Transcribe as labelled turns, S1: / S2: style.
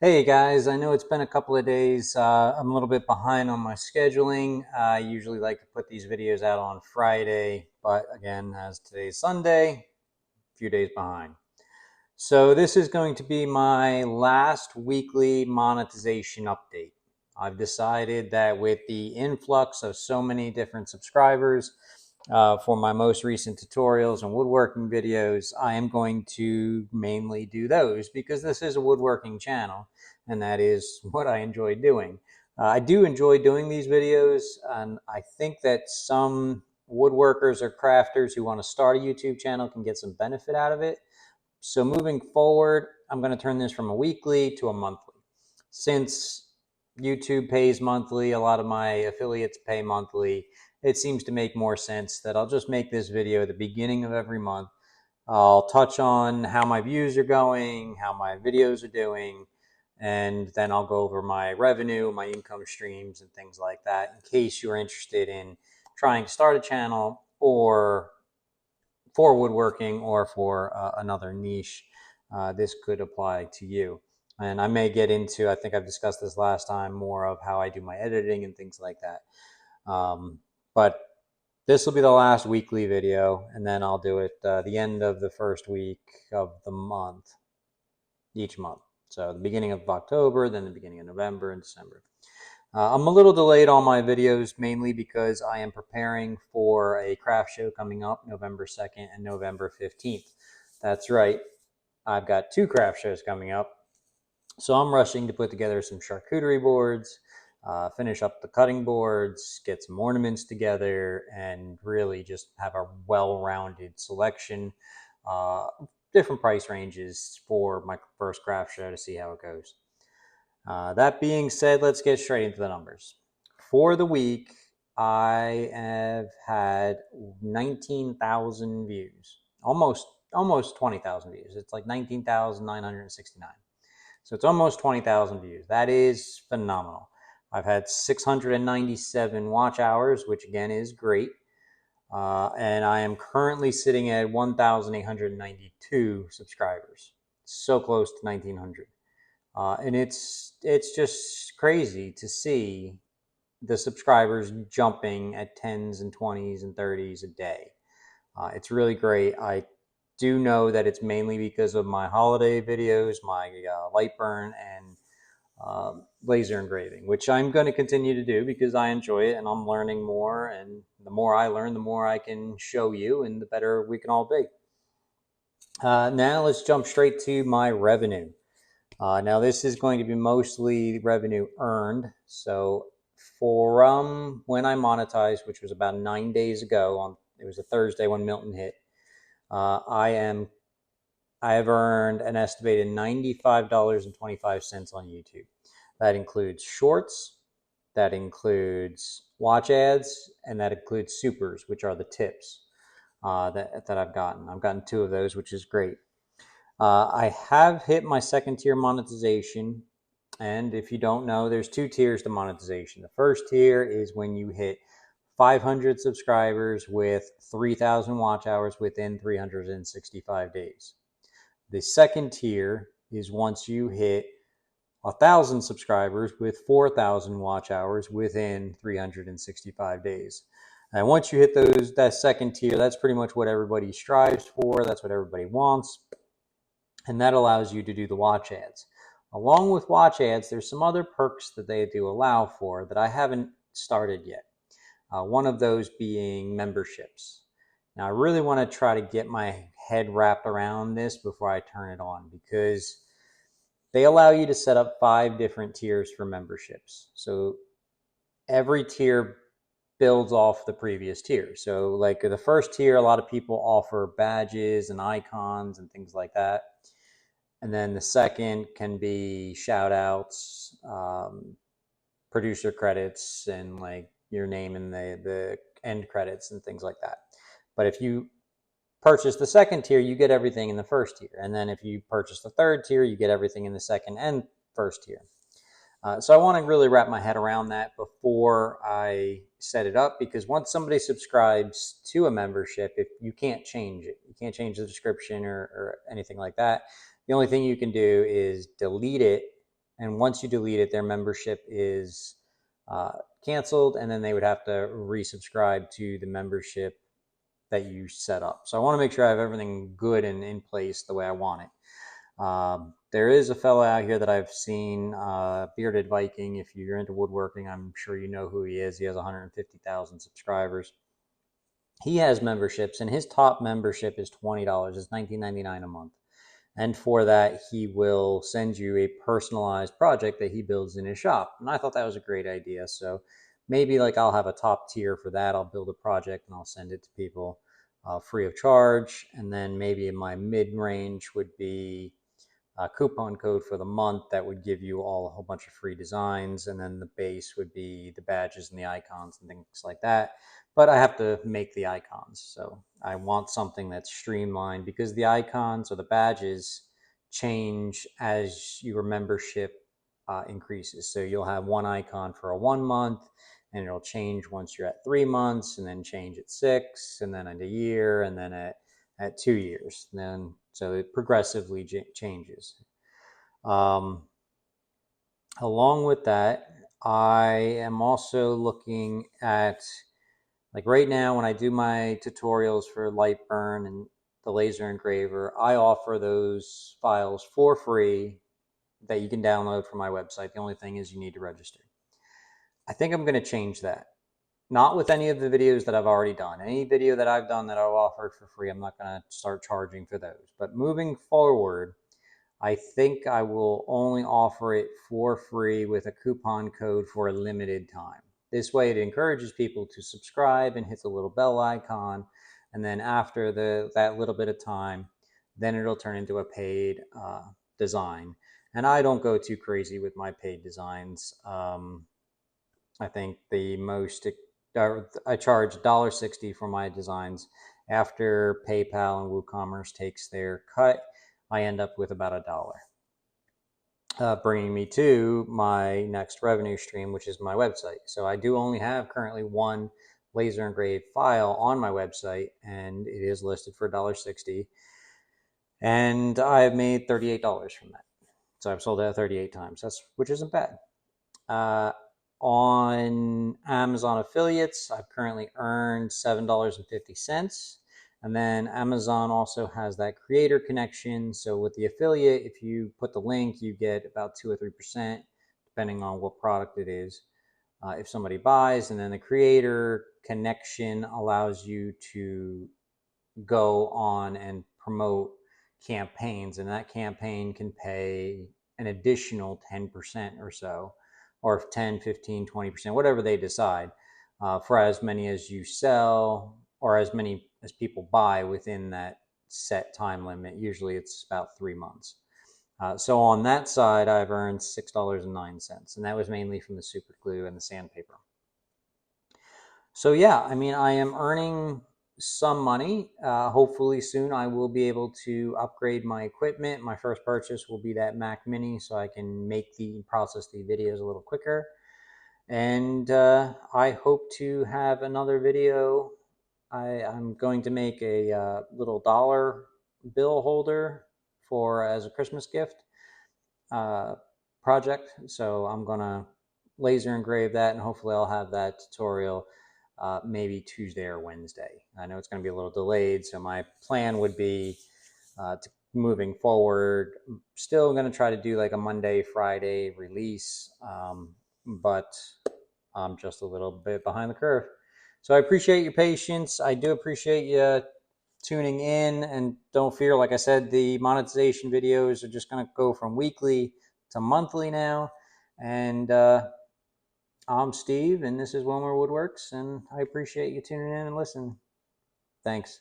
S1: Hey guys, I know it's been a couple of days. I'm a little bit behind on my scheduling. I usually like to put these videos out on Friday, but again, as today's Sunday, a few days behind. So this is going to be my last weekly monetization update. I've decided that with the influx of so many different subscribers for my most recent tutorials and woodworking videos, I am going to mainly do those because this is a woodworking channel and that is what I enjoy doing. I do enjoy doing these videos, and I think that some woodworkers or crafters who want to start a YouTube channel can get some benefit out of it. So moving forward, I'm going to turn this from a weekly to a monthly. Since YouTube pays monthly, a lot of my affiliates pay monthly, it seems to make more sense that I'll just make this video at the beginning of every month. I'll touch on how my views are going, how my videos are doing, and then I'll go over my revenue, my income streams, and things like that in case you're interested in trying to start a channel or for woodworking or for another niche. This could apply to you. And I may get into, I think I've discussed this last time, more of how I do my editing and things like that. But this will be the last weekly video, and then I'll do it the end of the first week of the month, each month. So the beginning of October, then the beginning of November and December. I'm a little delayed on my videos, mainly because I am preparing for a craft show coming up November 2nd and November 15th. That's right, I've got two craft shows coming up. So I'm rushing to put together some charcuterie boards, finish up the cutting boards, get some ornaments together, and really just have a well-rounded selection. Different price ranges for my first craft show to see how it goes. That being said, let's get straight into the numbers. For the week, I have had 19,000 views, almost 20,000 views. It's like 19,969. So it's almost 20,000 views. That is phenomenal. I've had 697 watch hours, which again is great. And I am currently sitting at 1,892 subscribers. So close to 1,900. And it's just crazy to see the subscribers jumping at 10s and 20s and 30s a day. It's really great. I do know that it's mainly because of my holiday videos, my light burn, and laser engraving, which I'm going to continue to do because I enjoy it and I'm learning more. And the more I learn, the more I can show you, and the better we can all be. Now let's jump straight to my revenue. Now this is going to be mostly revenue earned. So from when I monetized, which was about 9 days ago, it was a Thursday when Milton hit, I have earned an estimated $95.25 on YouTube. That includes shorts, that includes watch ads, and that includes supers, which are the tips that I've gotten. I've gotten two of those, which is great. I have hit my second tier monetization. And if you don't know, there's two tiers to monetization. The first tier is when you hit 500 subscribers with 3,000 watch hours within 365 days. The second tier is once you hit 1,000 subscribers with 4,000 watch hours within 365 days. And once you hit that second tier, that's pretty much what everybody strives for. That's what everybody wants. And that allows you to do the watch ads. Along with watch ads, there's some other perks that they do allow for that I haven't started yet. One of those being memberships. Now, I really want to try to get my head wrapped around this before I turn it on, because they allow you to set up 5 different tiers for memberships. So every tier builds off the previous tier. So like the first tier, a lot of people offer badges and icons and things like that. And then the second can be shout outs, producer credits, and like your name in the end credits and things like that. But if you purchase the second tier, you get everything in the first tier. And then if you purchase the third tier, you get everything in the second and first tier. So I want to really wrap my head around that before I set it up, because once somebody subscribes to a membership, if you can't change it, you can't change the description or anything like that. The only thing you can do is delete it And once you delete it, their membership is canceled, and then they would have to resubscribe to the membership that you set up. So I want to make sure I have everything good and in place the way I want it. There is a fellow out here that I've seen, Bearded Viking. If you're into woodworking, I'm sure you know who he is. He has 150,000 subscribers. He has memberships, and his top membership is $20. It's $19.99 a month. And for that, he will send you a personalized project that he builds in his shop. And I thought that was a great idea. So maybe like I'll have a top tier for that. I'll build a project and I'll send it to people free of charge. And then maybe in my mid range would be a coupon code for the month that would give you all a whole bunch of free designs. And then the base would be the badges and the icons and things like that. But I have to make the icons. So I want something that's streamlined, because the icons or the badges change as your membership increases. So you'll have one icon for a 1 month, and it'll change once you're at 3 months, and then change at 6, and then at a year, and then at 2 years. And then so it progressively changes. Along with that, I am also looking at, like right now when I do my tutorials for Lightburn and the laser engraver, I offer those files for free that you can download from my website. The only thing is you need to register. I think I'm going to change that. Not with any of the videos that I've already done. Any video that I've done that I've offered for free, I'm not going to start charging for those. But moving forward, I think I will only offer it for free with a coupon code for a limited time. This way it encourages people to subscribe and hit the little bell icon. And then after that little bit of time, then it'll turn into a paid design. And I don't go too crazy with my paid designs. I think the most, I charge $1.60 for my designs. After PayPal and WooCommerce takes their cut, I end up with about $1, bringing me to my next revenue stream, which is my website. So I do only have currently one laser engraved file on my website, and it is listed for $1.60. And I have made $38 from that. So I've sold it 38 times, which isn't bad. On Amazon affiliates, I've currently earned $7.50. And then Amazon also has that creator connection. So with the affiliate, if you put the link, you get about 2 or 3%, depending on what product it is, if somebody buys. And then the creator connection allows you to go on and promote campaigns, and that campaign can pay an additional 10% or so, or 10, 15, 20%, whatever they decide, for as many as you sell or as many as people buy within that set time limit. Usually it's about 3 months. So on that side, I've earned $6.09, and that was mainly from the super glue and the sandpaper. So yeah, I mean, I am earning some money. Hopefully soon I will be able to upgrade my equipment. My first purchase will be that Mac Mini, so I can process the videos a little quicker. And I hope to have another video. I'm going to make a little dollar bill holder as a Christmas gift project. So I'm gonna laser engrave that, and hopefully I'll have that tutorial maybe Tuesday or Wednesday. I know it's going to be a little delayed, so my plan would be moving forward, still going to try to do like a Monday, Friday release, but I'm just a little bit behind the curve. So I appreciate your patience. I do appreciate you tuning in, and don't fear, like I said, the monetization videos are just going to go from weekly to monthly now. And I'm Steve, and this is Wilmer Woodworks, and I appreciate you tuning in and listening. Thanks.